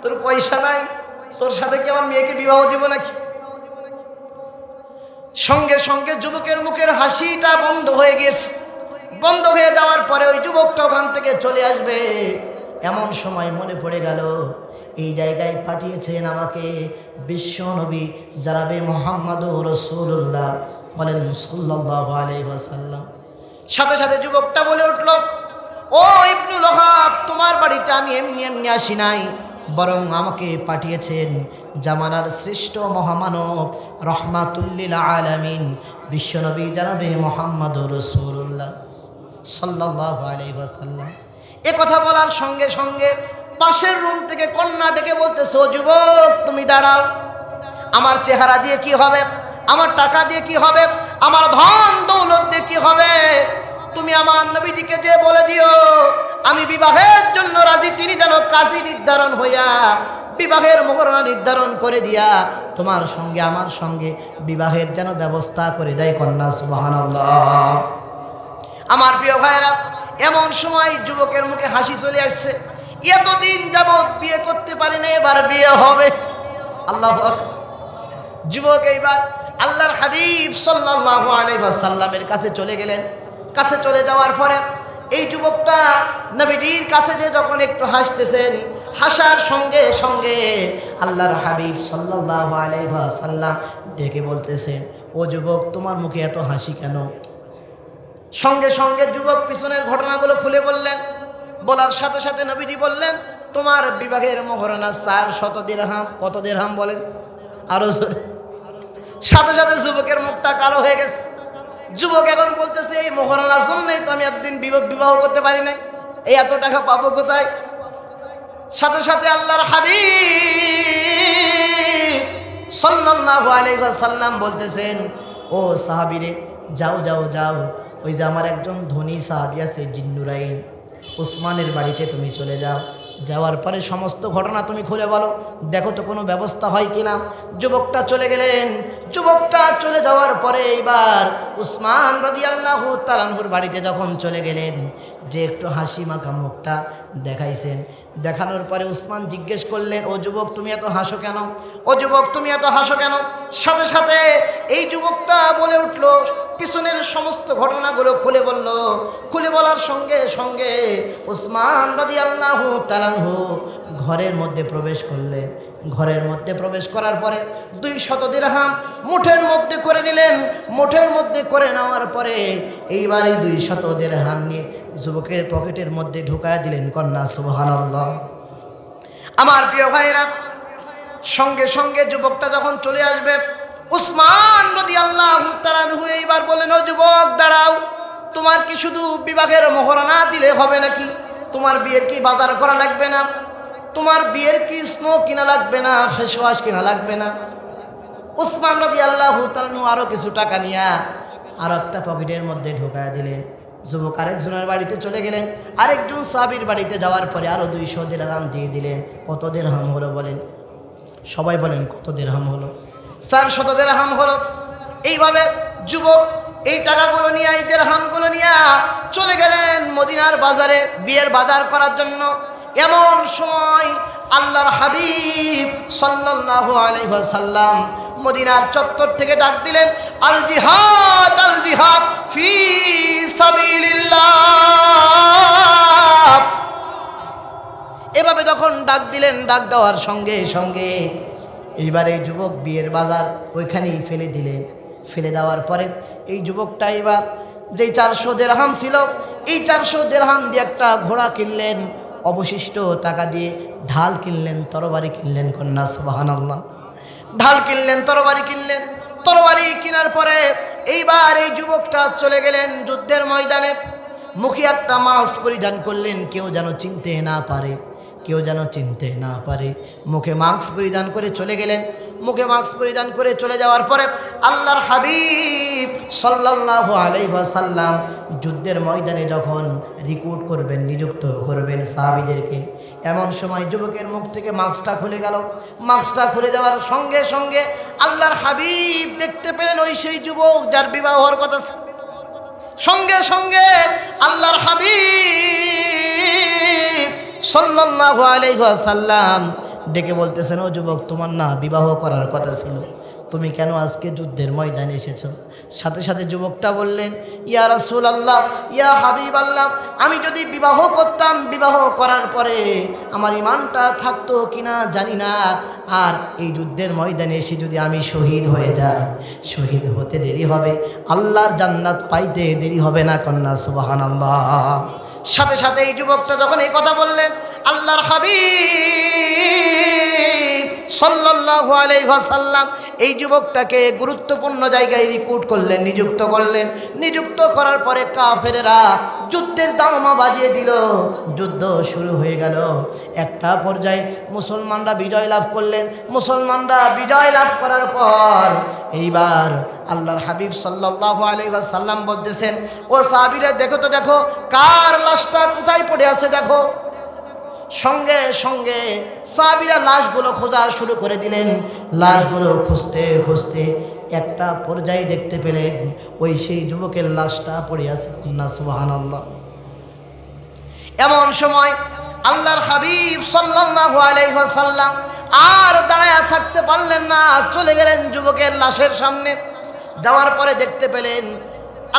তোর পয়সা নাই, তোর সাথে কি আমার মেয়েকে বিবাহ দিব নাকি? সঙ্গে সঙ্গে যুবকের মুখের হাসিটা বন্ধ হয়ে গেছে। বন্ধ হয়ে যাওয়ার পরে ওই যুবকটা ওখান থেকে চলে আসবে, এমন সময় মনে পড়ে গেল এই জায়গায় পাঠিয়েছেন আমাকে বিশ্ব নবী জনাবে মুহাম্মদুর রাসূলুল্লাহ, বলেন সাল্লাল্লাহু আলাইহি ওয়াসাল্লাম। সাথে সাথে যুবকটা বলে উঠল, ও ইবনুল ওহাব, তোমার বাড়িতে আমি এমনি এমনি আসি নাই, বরং আমাকে পাঠিয়েছেন জামানার শ্রেষ্ঠ মহামানব রহমাতুল্লিল আলামিন বিশ্বনবী জনাবে মুহাম্মদুর রাসূলুল্লাহ সাল্লাল্লাহু আলাইহি ওয়াসাল্লাম। এ কথা বলার সঙ্গে সঙ্গে পাশের রুম থেকে কন্যা ডেকে বলতেছে, ও যুবক, তুমি দাঁড়াও। আমার চেহারা দিয়ে কি হবে? আমার টাকা দিয়ে কি হবে? আমার ধন দৌলত দিয়ে কি হবে? তুমি আমার নবীজিকে যে বলে দিও আমি বিবাহের জন্য রাজি, তিনি যেন কাজী নির্ধারণ হইয়া বিবাহের মোহরনা নির্ধারণ করে দিয়া তোমার সঙ্গে আমার সঙ্গে বিবাহের যেন ব্যবস্থা করে দেয়। কন্যা সুবহানাল্লাহ। আমার প্রিয় ভাইয়েরা, এমন সময় যুবকের মুখে হাসি চলে আসছে। এতদিন যাবৎ বিয়ে করতে পারি না, এবার বিয়ে হবে। আল্লাহু আকবার। যুবক এইবার আল্লাহর হাবিব সাল্লাল্লাহু আলাইহি ওয়াসাল্লামের কাছে চলে গেলেন। কাছে চলে যাওয়ার পরে এই যুবকটা নবীজির কাছে যে যখন একটু হাসতেছেন, হাসার সঙ্গে সঙ্গে আল্লাহর হাবিব সাল্লাল্লাহু আলাইহি ওয়াসাল্লাম ডেকে বলতেছেন, ও যুবক, তোমার মুখে এত হাসি কেন? সঙ্গে সঙ্গে যুবক পিছনের ঘটনাগুলো খুলে বললেন। বলার সাথে সাথে নবীজি বললেন, তোমার বিবাহের মোহরানা 400 দিরহাম। কত দিরহাম বলেন? আরো জোরে। সাথে সাথে যুবকের মুখটা কালো হয়ে গেছে। যুবক এখন বলতেছে, এই মোহরানার জন্যই তো আমি একদিন বিবাহ করতে পারি নাই, এই এত টাকা পাবো কোথায়? সাথে সাথে আল্লাহর হাবিব সাল্লাল্লাহু আলাইহি ওয়াসাল্লাম বলতেছেন, ও সাহাবীরে, যাও যাও যাও, ওই যে আমার একজন ধনী সাহাবী আছে জিন্নুরাইন, উসমানের বাড়িতে তুমি চলে যাও। যাওয়ার পরে সমস্ত ঘটনা তুমি খুলে বলো, দেখো তো কোনো ব্যবস্থা হয় কিনা। যুবকটা চলে গেলেন। যুবকটা চলে যাওয়ার পরে এইবার উসমান রাদিয়াল্লাহু তাআলা আনহুর বাড়িতে যখন চলে গেলেন, যে একটু হাসি মাখা মুখটা দেখাইছেন, দেখানোর পরে উসমান জিজ্ঞেস করলেন, ও যুবক, তুমি এত হাসো কেন? ও যুবক, তুমি এত হাসো কেন? সাথে সাথে এই যুবকটা বলে উঠল, পিছনের সমস্ত ঘটনাগুলো খুলে বলল। খুলে বলার সঙ্গে সঙ্গে উসমান রাদিয়াল্লাহু তাআলা আনহু ঘরের মধ্যে প্রবেশ করলেন। ঘরের মধ্যে প্রবেশ করার পরে 200 দিরহাম মুঠের মধ্যে করে নিলেন। মুঠের মধ্যে করে নেওয়ার পরে এইবার এই 200 দিরহাম নিয়ে যুবকের পকেটের মধ্যে ঢুকায় দিলেন। কন্যা সুবহানাল্লাহ। আমার প্রিয় ভাইরা, সঙ্গে সঙ্গে যুবকটা যখন চলে আসবে, উসমান রাদিয়াল্লাহু তাআলা আনহু এইবার বললেন, ও যুবক, দাঁড়াও, তোমার কি শুধু বিবাহের মোহরানা দিলে হবে নাকি? তোমার বিয়ের কি বাজার করা লাগবে না? তোমার বিয়ের কি স্নো কিনা লাগবে না? ফেস ওয়াশ কিনা লাগবে না? উসমান রাদিয়াল্লাহু তাআলা আনহু আরো কিছু টাকা নিয়ে আর একটা পকেটের মধ্যে ঢোকায় দিলেন। যুবক আরেকজনের বাড়িতে চলে গেলেন। আরেকজন সাহাবীর বাড়িতে যাওয়ার পরে আরো 200 দিরহাম দিয়ে দিলেন। কত দিরহাম হলো বলেন? সবাই বলেন, কত দিরহাম হলো? 400 দিরহাম হলো। এইভাবে যুবক এই টাকাগুলো নিয়ে, এই দিরহামগুলো নিয়ে চলে গেলেন মদিনার বাজারে বিয়ের বাজার করার জন্য। এমন সময় আল্লাহর হাবিব সাল্লাল্লাহু আলাইহি ওয়াসাল্লাম মদিনার চত্বর থেকে ডাক দিলেন, আল জিহাদ, আল জিহাদ ফি সাবিলিল্লাহ। এভাবে যখন ডাক দিলেন, ডাক দেওয়ার সঙ্গে সঙ্গে এইবার এই যুবক বিয়ের বাজার ওইখানেই ফেলে দিলেন। ফেলে দেওয়ার পরে এই যুবকটা এবার যেই 400 দিরহাম ছিল, এই 400 দিরহাম দিয়ে একটা ঘোড়া কিনলেন। অবশিষ্ট টাকা দিয়ে ঢাল কিনলেন, তরবারি কিনলেন। কন্যা সুবহানাল্লাহ। ঢাল কিনলেন, তরবারি কিনলেন। তরবারি কেনার পরে এইবার এই যুবকটা চলে গেলেন যুদ্ধের ময়দানে। মুখে একটা মাস্ক পরিধান করলেন, কেউ যেন চিনতে না পারে, কেউ যেন চিনতে না পারে। মুখে মাস্ক পরিধান করে চলে গেলেন। মুখে মাস্ক পরিধান করে চলে যাওয়ার পরে আল্লাহর হাবিব সাল্লাল্লাহু আলাইহি ওয়াসাল্লাম যুদ্ধের ময়দানে যখন রিক্রুট করবেন, নিযুক্ত করবেন সাহাবীদেরকে, এমন সময় যুবকের মুখ থেকে মাস্কটা খুলে গেল। মাস্কটা খুলে যাওয়ার সঙ্গে সঙ্গে আল্লাহর হাবিব দেখতে পেলেন ওই সেই যুবক যার বিবাহ হওয়ার কথা। সঙ্গে সঙ্গে আল্লাহর হাবিব সাল্লাল্লাহু আলাইহি ওয়াসাল্লাম ডেকে বলতেছেন, ও যুবক, তোমার না বিবাহ করার কথা ছিল, তুমি কেন আজকে যুদ্ধের ময়দানে এসেছো? সাথে সাথে যুবকটা বললেন, ইয়া রাসূলুল্লাহ, ইয়া হাবিবাল্লাহ, আমি যদি বিবাহ করতাম, বিবাহ করার পরে আমার ঈমানটা থাকতো কিনা জানি না, আর এই যুদ্ধের ময়দানে এসে যদি আমি শহীদ হয়ে যাই, শহীদ হতে দেরি হবে, আল্লাহর জান্নাত পাইতে দেরি হবে না। কন্যা সুবহানাল্লাহ। সাথে সাথে এই যুবকটা যখন এই কথা বললেন, আল্লাহর হাবিব সাল্লাল্লাহু আলাইহি ওয়াসাল্লাম এই যুবকটাকে গুরুত্বপূর্ণ জায়গায় রিক্রুট করলেন, নিযুক্ত করলেন। নিযুক্ত করার পরে কাফেররা যুদ্ধের দাওমা বাজিয়ে দিল। যুদ্ধ শুরু হয়ে গেল। একটা পর্যায়ে মুসলমানরা বিজয় লাভ করলেন। মুসলমানরা বিজয় লাভ করার পর এইবার আল্লাহর হাবিব সাল্লাল্লাহু আলাইহি ওয়াসাল্লাম বলতেছেন, ও সাহাবীরা, দেখো তো, দেখো কার লাশটা কোথায় পড়ে আছে দেখো। সঙ্গে সঙ্গে সাহাবীরা লাশগুলো খোঁজা শুরু করে দিলেন। লাশগুলো খুঁজতে খুঁজতে একটা পর্যায়ে দেখতে পেলেন ওই সেই যুবকের লাশটা পড়ে আছে। না সুবহানাল্লাহ। এমন সময় আল্লাহর হাবিব সাল্লাল্লাহু আলাইহি ওয়াসাল্লাম আর দাঁড়ায় থাকতে পারলেন না, চলে গেলেন যুবকের লাশের সামনে। যাওয়ার পরে দেখতে পেলেন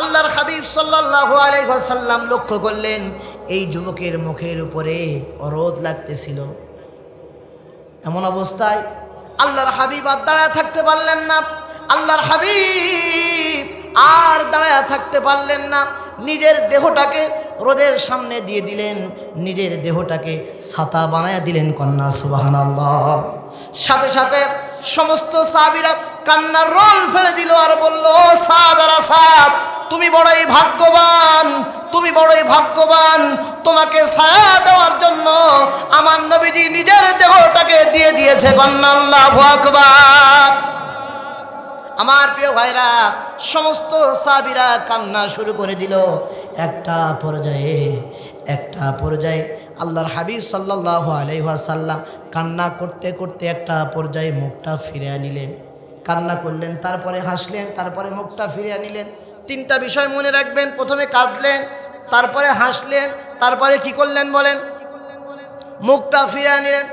আল্লাহর হাবিব সাল্লাল্লাহু আলাইহি ওয়াসাল্লাম লক্ষ্য করলেন এই যুবকের মুখের উপরে রোদ লাগতেছিল। এমন অবস্থায় আল্লাহর হাবিব আর দাঁড়ায় থাকতে পারলেন না। আল্লাহর হাবিব আর দাঁড়ায় থাকতে পারলেন না, নিজের দেহটাকে রোদের সামনে দিয়ে দিলেন, নিজের দেহটাকে ছাতা বানায়া দিলেন। কন্যা সুবহানাল্লাহ। সাথে সাথে সমস্ত সাহাবীরা কান্নার রোল ফেলে দিল আর বলল, সাদ আর সাদ, তুমি বড়ই ভাগ্যবান, তুমি বড়ই ভাগ্যবান, তোমাকে ছায়া দেওয়ার জন্য আমার নবীজি নিজের দেহটাকে দিয়ে দিয়েছে। আল্লাহু আকবার। আমার প্রিয় ভাইরা, সমস্ত সাহাবীরা কান্না শুরু করে দিল। একটা পর্যায়ে আল্লাহর হাবিব সাল্লাল্লাহু আলাইহি ওয়াসাল্লাম কান্না করতে করতে একটা পর্যায়ে মুখটা ফিরিয়ে নিলেন। কান্না করলেন, তারপরে হাসলেন, তারপরে মুখটা ফিরিয়ে নিলেন। তিনটা বিষয় মনে রাখবেন, প্রথমে কাঁদলেন, তারপরে হাসলেন, তারপরে কি করলেন বলেন? মুখটা ফিরিয়ে নিলেন।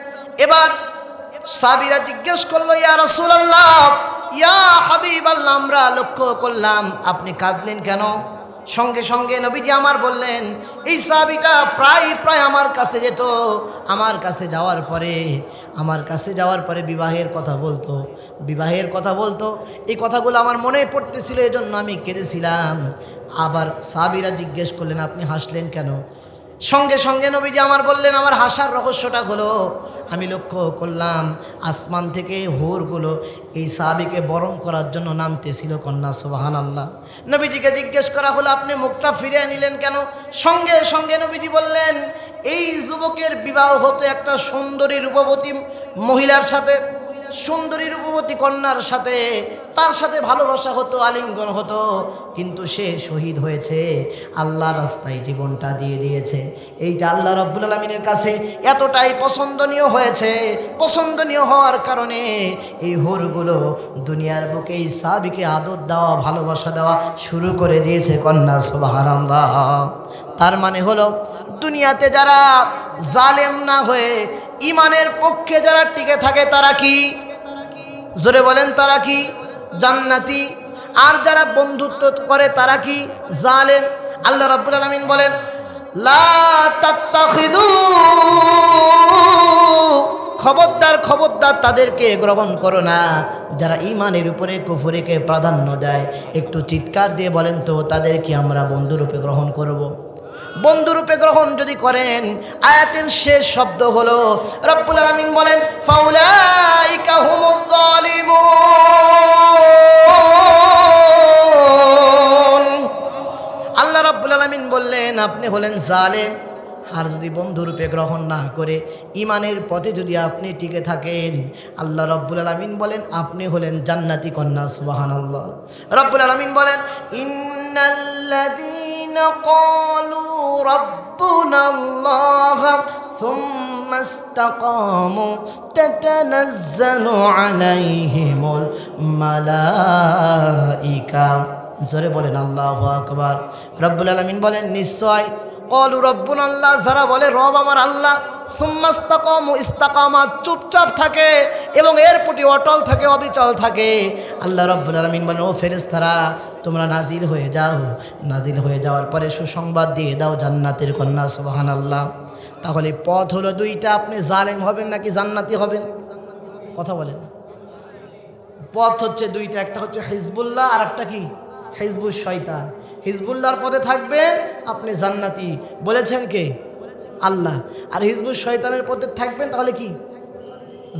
এবার সাহাবীরা জিজ্ঞেস করলো, ইয়া রাসূলুল্লাহ, ইয়া হাবিবাল্লাহ, আমরা লক্ষ্য করলাম আপনি কাঁদলেন কেন? সঙ্গে সঙ্গে নবীজি আমার বললেন, এই সাহাবীটা প্রায় আমার কাছে যেত, আমার কাছে যাওয়ার পরে বিবাহের কথা বলতো। এই কথাগুলো আমার মনে পড়তেছিল, এজন্য আমি কেঁদেছিলাম। আবার সাহাবীরা জিজ্ঞেস করলেন, আপনি হাসলেন কেন? সঙ্গে সঙ্গে নবীজি আমার বললেন, আমার হাসার রহস্যটা হলো, আমি লক্ষ্য করলাম আসমান থেকে হুরগুলো এই সাহাবীকে বরণ করার জন্য নামতেছিল। কন্যা সুবহানাল্লাহ। নবীজিকে জিজ্ঞেস করা হলো, আপনি মুখটা ফিরিয়ে নিলেন কেন? সঙ্গে সঙ্গে নবীজি বললেন, এই যুবকের বিবাহ হতো একটা সুন্দরী রূপবতী মহিলার সাথে, সুন্দরী রূপবতী কন্যার সাথে, তার সাথে ভালোবাসা হতো, আলিঙ্গন হতো, কিন্তু সে শহীদ হয়েছে, আল্লাহর রাস্তায় জীবনটা দিয়ে দিয়েছে। এইটা আল্লাহ রাব্বুল আলামিনের কাছে এতটাই পছন্দনীয় হয়েছে, পছন্দনীয় হওয়ার কারণে এই হুরগুলো দুনিয়ার বুকে এই সাহাবীকে আদর দেওয়া, ভালোবাসা দেওয়া শুরু করে দিয়েছে। কন্যা সুবহানাল্লাহ। তার মানে হলো, দুনিয়াতে যারা জালেম না হয়ে ইমানের পক্ষে যারা টিকে থাকে তারা কি? জোরে বলেন, তারা কি? জান্নাতি। আর যারা বন্ধুত্ব করে তারা কি? জালেম। আল্লাহ রাব্বুল আলামিন বলেন, লা তাত্তাখিযু, খবরদার তাদেরকে গ্রহণ করো না যারা ইমানের উপরে কুফরিকে প্রাধান্য দেয়। একটু চিৎকার দিয়ে বলেন তো, তাদেরকে আমরা বন্ধুরূপে গ্রহণ করব? বন্ধুরূপে গ্রহণ যদি করেন, আয়াতের শেষ শব্দ হলো রব্বুল আলামিন বলেন, ফাউলাইকা হুমুয যালিমুন। আল্লাহ রব্বুল আলামিন বললেন, আপনি হলেন জালেম। আর যদি বন্ধুরূপে গ্রহণ না করে ইমানের পথে যদি আপনি টিকে থাকেন, আল্লাহ রব্বুল আলামিন বলেন, আপনি হলেন জান্নাতি। কন্যা সুবহানাল্লাহ। রব্বুল আলামিন বলেন, ইন্নাল্লাযীনা ক্বালু রাব্বুনাল্লাহ সুম্মা ইসতাকামু তাতানাজ্জালু আলাইহিমুল মালাইকা। জোরে বলেন আল্লাহু আকবার। রব্বুল আলামিন বলেন, নিশ্চয় ক্বালু রাব্বুনাল্লাহ, যারা বলে রব আমার আল্লাহ, সুম্মা ইসতাকামু, ইস্তাকামাত চুপচাপ থাকে এবং এর প্রতি অটল থাকে, অবিচল থাকে। আল্লাহ রাব্বুল আলামিন বলেন, ও ফেরেশতারা, তোমরা নাজিল হয়ে যাও, নাজিল হয়ে যাওয়ার পরে সুসংবাদ দিয়ে দাও জান্নাতের। কন্যা সুবহানাল্লাহ। তাহলে পথ হলো দুইটা, আপনি জালেম হবেন নাকি জান্নাতি হবেন? কথা বলেন। পথ হচ্ছে দুইটা, একটা হচ্ছে হিজবুল্লাহ আর একটা কি? হিজবুশ শয়তান। হিজবুল্লাহর পথে থাকবেন, আপনি জান্নাতি, বলেছেন কে? আল্লাহ। আর হিজবুশ শয়তানের পথে থাকবেন, তাহলে কি?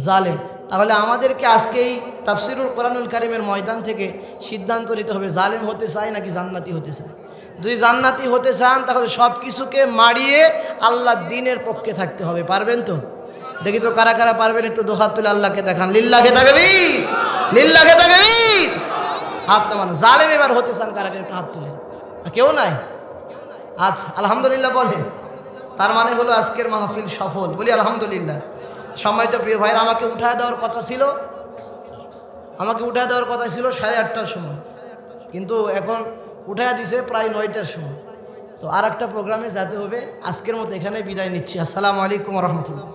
জালেম। তাহলে আমাদেরকে আজকেই তাফসিরুল কোরআনুল কারীমের ময়দান থেকে সিদ্ধান্ত নিতে হবে, জালেম হতে চাই নাকি জান্নাতি হতে চাই। যদি জান্নাতি হতে চান, তাহলে সব কিছুকে মারিয়ে আল্লাহর দ্বীনের পক্ষে থাকতে হবে। পারবেন তো? দেখি তো কারা কারা পারবেন, একটু দু হাত তুলে আল্লাহকে দেখান। লিল্লাহি তাকবীর, লিল্লাহি তাকবীর। হাত নামান। জালেম এবার হতে চান কারা, একটু হাত তুলে। কেউ নাই? আচ্ছা, আলহামদুলিল্লাহ বলেন। তার মানে হলো আজকের মাহফিল সফল, বলি আলহামদুলিল্লাহ। সম্মানিত প্রিয় ভাইরা, আমাকে উঠায় দেওয়ার কথা ছিল 8:30টার সময়, কিন্তু এখন উঠায় দিছে প্রায় 9টার সময়। তো আর একটা প্রোগ্রামে যেতে হবে। আজকের মতো এখানে বিদায় নিচ্ছি। আসসালামু আলাইকুম ওয়া রাহমাতুল্লাহ।